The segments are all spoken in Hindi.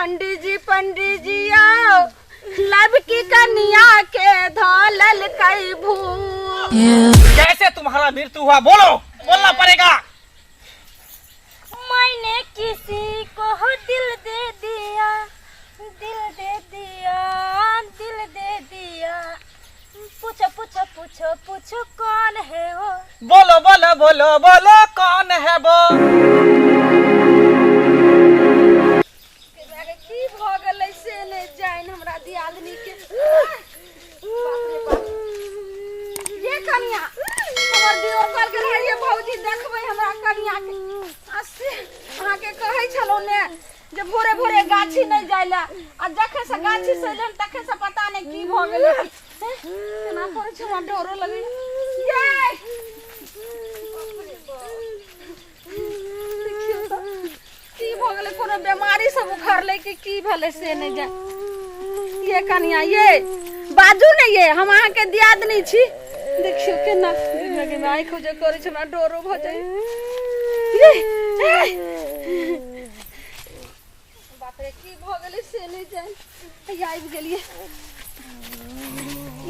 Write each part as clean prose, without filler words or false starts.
पंडित जी आओ लब की कन्या के धौलल कई भूत। कैसे तुम्हारा मृत्यु हुआ? बोलो, बोलना पड़ेगा। मैंने किसी को दिल दे दिया, दिल दे दिया, दिल दे दिया। पूछो पूछो पूछो पूछो कौन है वो? बोलो बोलो बोलो बोलो कौन है वो? की भगल से ले जाइन हमरा दियादनी के। बाप रे बाप, ये कन्या हमर दियो कल के रहिए भौजी देखबै हमरा कन्या के। अस्से अहाँ के कहै छलो ने जे भोरे भोरे गाछी नहीं जाइला, आ जखे से गाछी से लेन तखे से पता नहीं की भ गेलै। केना करे छ, हमरा डरो लगै। ये देखियो त की भ गेलै, कोनो बीमारी सब उखड़लै की भेलै से नहीं जा। ये कन्या ये बाजू ने, ये हम अहाँ के दियादनी छी। देखियो केना लगे में आँख जे करे छ, हमरा डरो भ जाय। बाप रे की भ गेलै से नहीं जान। आबि गेलिए।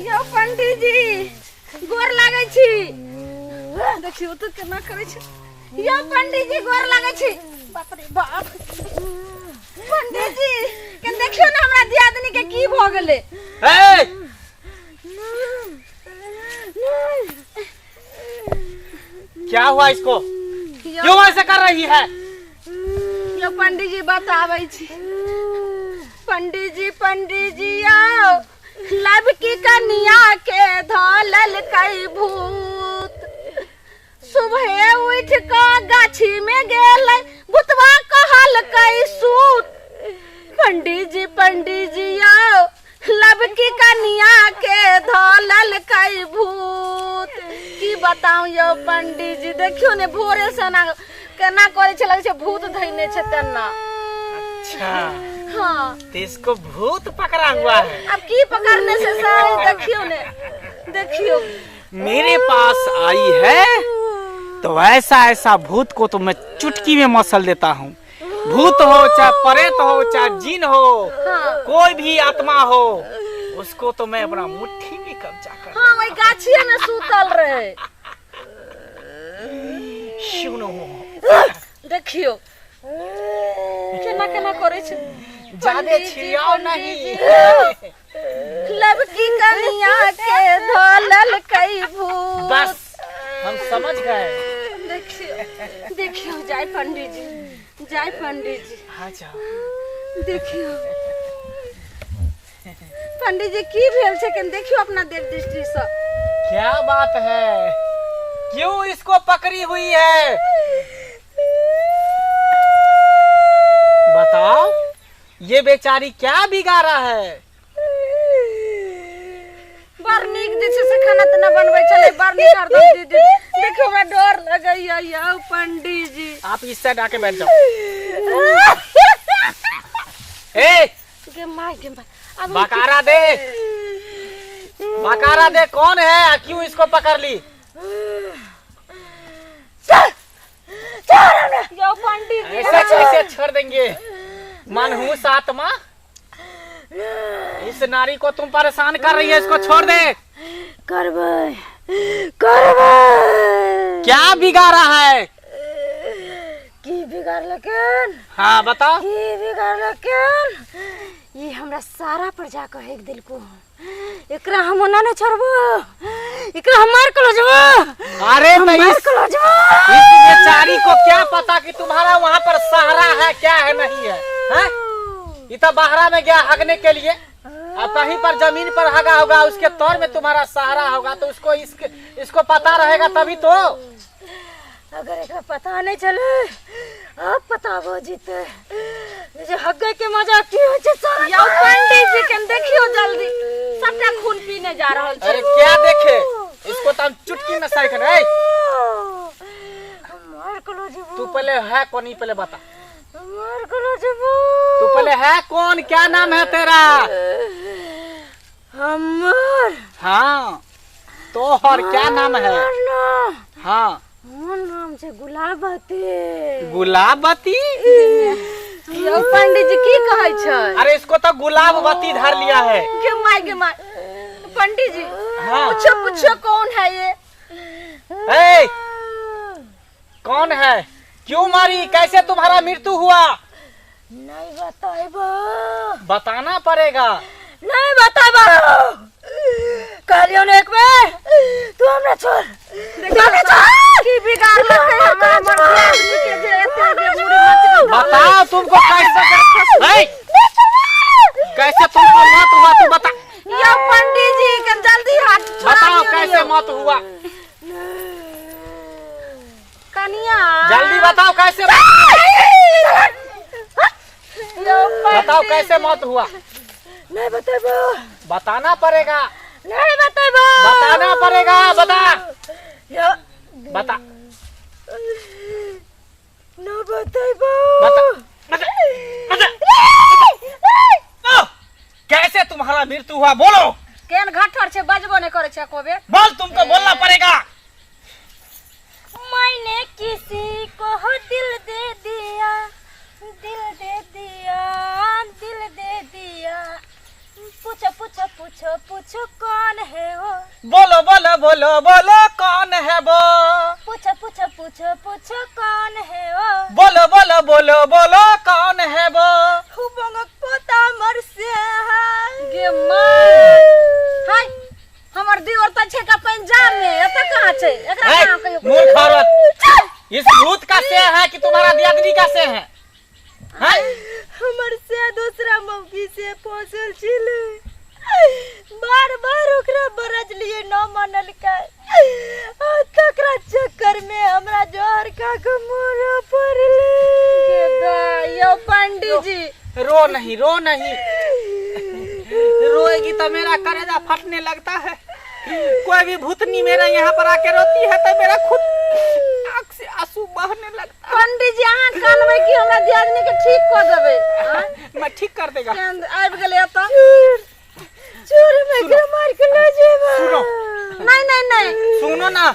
यो पंडित जी गोर लागै छी। देखियो त केना करे छ। यो पंडित जी गोर लागै छी। बाप रे बाप, पंडित जी के देखियो ना हमरा दियादनी के की भ गेलै। क्या हुआ इसको? क्यों ऐसे कर रही है? यो पंडित जी बताबै छी। पंडित जी आओ लब की कन्या के धौलल कई भूत। सुबह उठ के गाछी में गेलै, भूतवा कहल कई सूत। पंडित जी आओ लब की कन्या के धौलल कई भूत। की बताऊं यो पंडित जी, देखियो ने भोरे से ना केना करे छ, लगे छ भूत धइने छ तेना। अच्छा हाँ, तो इसको भूत पकड़ा हुआ है। अब की पकड़ने से सारी देखियो ने, देखियो मेरे पास आई है तो ऐसा भूत को तो मैं चुटकी में मसल देता हूँ। भूत हो चाहे प्रेत हो चाहे जिन हो, हाँ। कोई भी आत्मा हो, उसको तो मैं अपना मुट्ठी में कब्जा कर। हाँ, वही गाछिया में सूतल रहे। सुनो, देखियो केना केना करे छ। ज्यादा छिड़ियाओ नहीं। लब की कन्या के धौलल कई भूत। बस हम समझ गए। देखियो जाय पंडित जी आ जाओ। देखियो पंडित जी की भेल छै, केन देखियो अपना देव दृष्टि से। क्या बात है? क्यों इसको पकड़ी हुई है? बताओ, ये बेचारी क्या बिगाड़ा है? बड़ नीक जे छै से खाना त न बनबै छलै, बड़ नीक हरदम दीदी। देखियो हमरा डर लगैया यौ पंडित जी। आप इस साइड आके बैठ जाओ। ए के माय अब बकारा दे, कौन है? क्यों इसको पकड़ ली? यो पंडित जी ऐसे कैसे छोड़ देंगे? मनहूस आत्मा, इस नारी को तुम परेशान कर रही है, इसको छोड़ दे। करबै क्या बिगाड़ा है? की बिगाड़लकन? हाँ बताओ। की बिगाड़लकन? ये हमरा सारा पर जाकर हेक दिल को। एकरा हम ना न छोड़बो, एकरा हम मार के लो जबो। अरे मार के लो जबो। इस बेचारी को क्या पता कि तुम्हारा वहाँ पर सहारा है क्या है नहीं है? हाँ? ये तो बाहरा में गया हगने के लिए, और कहीं पर जमीन पर हगा होगा, उसके तौर में तुम्हारा सहारा होगा, तो उसको इसको पता रहेगा तभी तो। अगर एक पता नहीं चले, अब पता हो जीते जे हग्गे के मजा की हो छै सारा। यो पंडित जी के देखियो जल्दी, सबटा खून पीने जा रहल छै। अरे क्या देखे? इसको तो हम चुटकी में सही कर। मार के लो जबो। तू पहले है कौन, ही पहले बता। मार के लो जबो। तू पहले है कौन, क्या नाम है तेरा? हमर हाँ, तोहर क्या नाम है? हाँ, हमर नाम छै गुलाबती। गुलाबती। यो पंडित जी की कहै छै? अरे इसको तो गुलाब बत्ती धर लिया है। के माय पंडित जी हाँ। पूछो कौन है ये? ए, कौन है? क्यों मारी? कैसे तुम्हारा मृत्यु हुआ? नहीं बताइबो। बताना पड़ेगा। नहीं बताइबो। कहलियो ने एक बेर तू हमरा छोड़। की बिगाड़ लगे हमरा मर्द आदमी के जे एते जे मुड़ी मछली। बताओ तुमको कैसे तुमको मौत हुआ? तू बता। यो पंडित जी के जल्दी हाथ छोड़ा। बताओ कैसे मौत हुआ? कनिया जल्दी बताओ कैसे बताओ कैसे मौत हुआ? नहीं बताइबो। बताना पड़ेगा। नहीं बताइबो। बताना पड़ेगा। बता। न बताइबो। कैसे तुम्हारा मृत्यु हुआ? बोलो। केन घाटर छे बजबो नहीं करे छे कोबे। बोल, तुमको बोलना पड़ेगा। मैंने किसी को दिल दे दिया, दिल दे दिया, दिल दे दिया। पूछो पूछो पूछो पूछो कौन है वो? बोलो बोलो बोलो बोलो कौन है वो? पूछो पूछो पूछो पूछो कौन है वो? बोलो बोलो बोलो बोलो कौन है वो? हुबंग पोता मर से है। गे माय हाय हमर दीवर त छे का पंजाब में एत कहां छे? एकरा कहां कहियो? मूर्ख औरत, इस भूत का से है कि तुम्हारा दियादनी का से है? हैं? हमर से दूसरा मौकी से पोसल छिले। बार बार ओकरा बरज लिए न मानल का। तकरा चक्कर में हमरा जोहर का को मोरा पड़ले। यो पंडित जी रो नहीं, रो नहीं। रोएगी तो मेरा कलेजा फटने लगता है। कोई भी भूतनी मेरा यहाँ पर आके रोती है तो मेरा खुद आँख से आंसू बहने लगता है। पंडित जी अहाँ कहलबै कि हमरा दियादनी के ठीक कर देबै। मैं ठीक कर देगा। आबि गेलै त चोर में के मार के ले जेबा। सुनो। नहीं नहीं नहीं सुनो ना,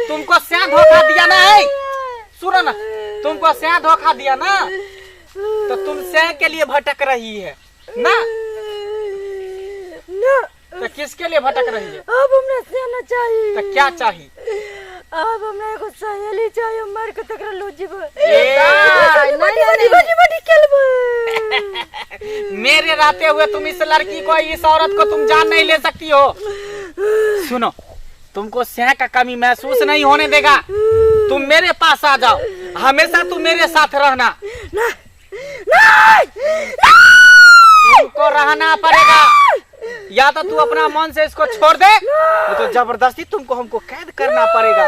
तुमको क्या धोखा दिया ना है? सुनो ना, तुमको क्या धोखा दिया ना, तो तुम से के लिए भटक रही है ना? तो किसके लिए भटक रही है? अब हमरा सेना चाहिए। तो क्या चाहिए? अब हमरा एगो सहेली चाहिए, मार के तकरा लो जेबो। मेरे रहते हुए तुम इस लड़की को, इस औरत को तुम जान नहीं ले सकती हो। सुनो, तुमको स्नेह का कमी महसूस नहीं होने देगा। तुम मेरे पास आ जाओ, हमेशा तुम मेरे साथ रहना। तुमको रहना पड़ेगा, या तो तू अपना मन से इसको छोड़ दे, तो जबरदस्ती तुमको हमको कैद करना पड़ेगा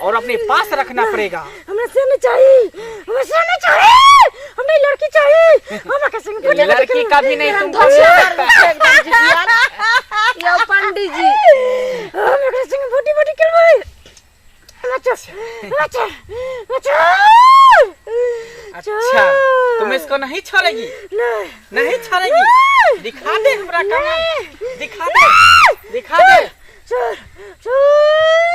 और अपने पास रखना पड़ेगा। हमें सेना चाहिए, हमें सेना चाहिए, हमें लड़की चाहिए। हमें कैसे लड़की कभी नहीं तुमको यो पंडित जी हमें कैसे बड़ी बड़ी करवाए। अच्छा, तुम इसको नहीं छोड़ेगी? नहीं छोड़ेगी? दिखा दे हमरा कमाल, दिखा दे।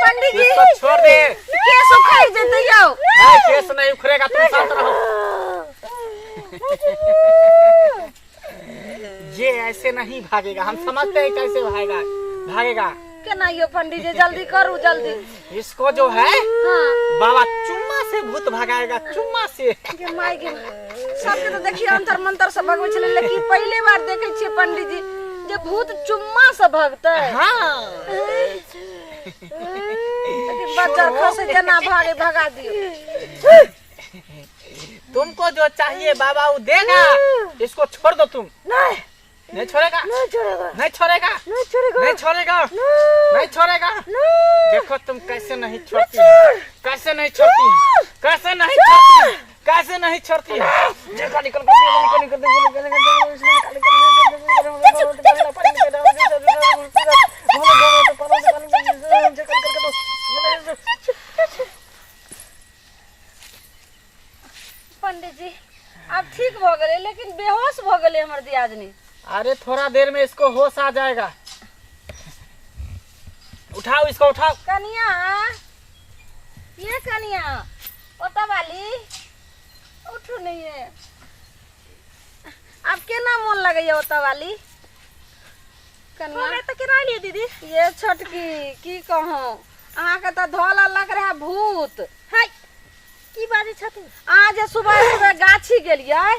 पंडित जी इसको छोड़ दे। केस उखड़ जते यो। केस नहीं उखड़ेगा, तुम शांत रहो। ये ऐसे नहीं भागेगा, हम समझते हैं कैसे भागेगा। केना यो पंडित जी जल्दी करू जल्दी। इसको जो है हाँ बाबा चुम्मा से भूत भगाएगा, चुम्मा से। के माय के सबके तो देखिए अंतर मंतर से भगवे छले, लेकिन पहले बार देखे छिए पंडित जी जे भूत चुम्मा से भगते। हाँ बच्चा खसे जना भागे भगा दियो। तुमको जो चाहिए बाबा वो देगा। इसको छोड़ दो तुम। नहीं छोड़ेगा, नहीं छोड़ेगा, नहीं छोड़ेगा, नहीं छोड़ेगा, नहीं छोड़ेगा, नहीं छोड़ेगा। देखो तुम कैसे नहीं छोड़ती, कैसे नहीं छोड़ती, कैसे नहीं छोड़ती, कैसे नहीं छोड़ती। पंडित जी अब ठीक भ गए, लेकिन बेहोश भ गए हमर दियादनी। अरे थोड़ा देर में इसको होश आ जाएगा। उठाओ इसको, उठाओ। कनिया, ये कनिया, पता वाली उठो नहीं है। अब केना मन लगे ओता वाली कन्या तो किराया लिए दीदी ये छोटकी की कहूँ अहाँ के तो धोल लग रहा भूत हाय की बाजे छथिन आज सुबह सुबह गाछी गेलियै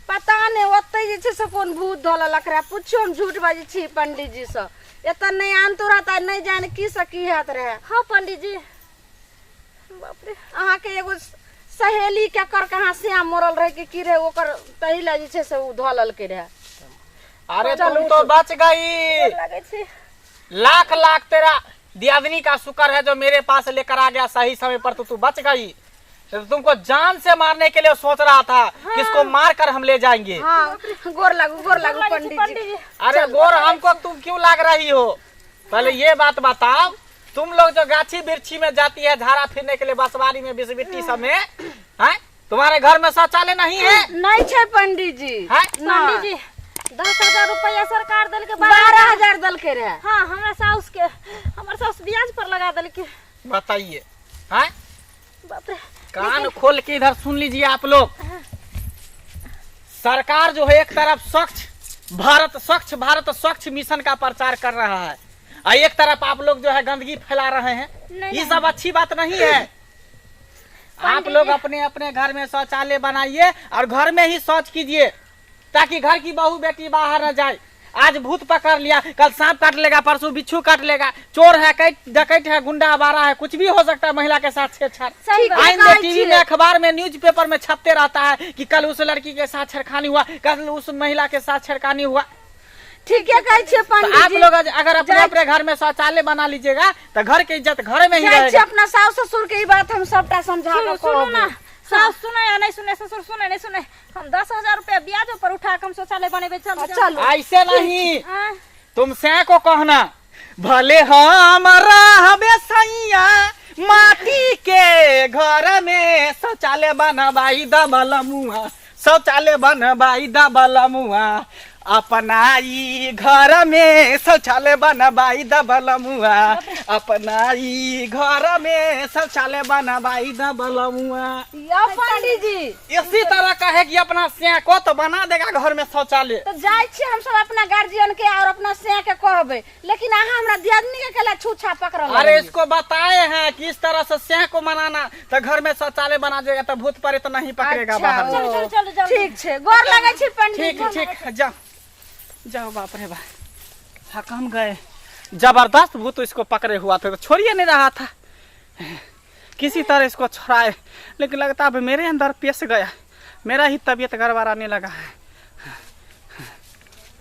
पता नहीं ओते जे छै से कोन भूत धोल लग रहा पूछियो हम झूठ बाजी छी पंडित जी से एतऽ नहीं आनतो रहता नहीं जाने की से की हैत रहे। हाँ पंडित जी बाप रे अहाँ के एगो सहेली के कर कहाँ श्याम मरल रहे कि रहे ओकर तही ला जे छै से उ धोलल के रहे। अरे तुम तो बच गई। लगे छै लाख लाख तेरा दियादनी का शुक्र है जो मेरे पास लेकर आ गया सही समय पर, तो तू बच गई। तो तुमको जान से मारने के लिए सोच रहा था कि इसको मार कर हम ले जाएंगे। हाँ गोर लागू पंडित जी। अरे गोर हमको तुम क्यों लाग रही हो? पहले ये बात बताओ, तुम लोग जो गाछी बिरछी में जाती है झाड़ा फिरने के लिए बसवारी में बिस्बिट्टी सब में, हैं? तुम्हारे घर में शौचालय नहीं है? नहीं छै पंडित जी। पंडित जी 10,000 रुपया सरकार दल के 12,000 दल के रहे। हाँ हमरा साउस के हमर साउस ब्याज पर लगा दल के। बताइए हैं? बाप रे कान खोल के इधर सुन लीजिए आप लोग। सरकार जो है एक तरफ स्वच्छ भारत स्वच्छ मिशन का प्रचार कर रहा है और एक तरफ आप लोग जो है गंदगी फैला रहे हैं। ये सब अच्छी बात नहीं है। आप लोग अपने अपने घर में शौचालय बनाइए और घर में ही शौच कीजिए ताकि घर की बहू बेटी बाहर न जाए। आज भूत पकड़ लिया, कल सांप काट लेगा, परसों बिच्छू काट लेगा, चोर है, डकैत है, गुंडा आवारा है, कुछ भी हो सकता है महिला के साथ छेड़छाड़। आइंदे टीवी में अखबार में न्यूज़पेपर में छपते रहता है कि कल उस लड़की के साथ छेड़खानी हुआ, कल उस महिला के साथ छेड़खानी हुआ। ठीक है कहे छे पंडित जी। आप लोग अगर अपने अपने घर में शौचालय बना लीजिएगा तो घर की इज्जत घर में ही रहेगा। अपना सास ससुर के बात हम सबटा समझा के सुनो ना, सास सुने या नहीं सुने, ससुर सुने नहीं सुने, हम 10,000 रुपया ब्याज पर उठा के हम शौचालय बनेबे। चल ऐसे नहीं, तुम से को कहना भले हम रहबे सैया माटी के घर में शौचालय बनवाई दबल मुआ, शौचालय बनवाई दबल मुआ, अपना ई घर में शौचालय बनवाई दबल मुआ, अपना ई घर में शौचालय बनवाई दबल मुआ। या पंडित जी इसी तरह कहे कि अपना से को तो बना देगा घर में शौचालय। तो जाय छी हम सब अपना गार्जियन के और अपना से के कहबे, लेकिन अहाँ हमरा दियादनी के केला छूछा पकड़ल। अरे इसको बताए हैं कि इस तरह से को मनाना तो घर में शौचालय बना देगा तो भूत प्रेत नहीं पकड़ेगा बाहर। चल ठीक छे, गोर लगे छी पंडित जी। ठीक जाओ जाओ। बाप रे बाप, हकम गए। जबरदस्त भूत इसको पकड़े हुआ था तो छोड़िए नहीं रहा था, किसी तरह इसको छुड़ाए, लेकिन लगता है अब मेरे अंदर पेश गया, मेरा ही तबीयत गड़बड़ाने लगा है।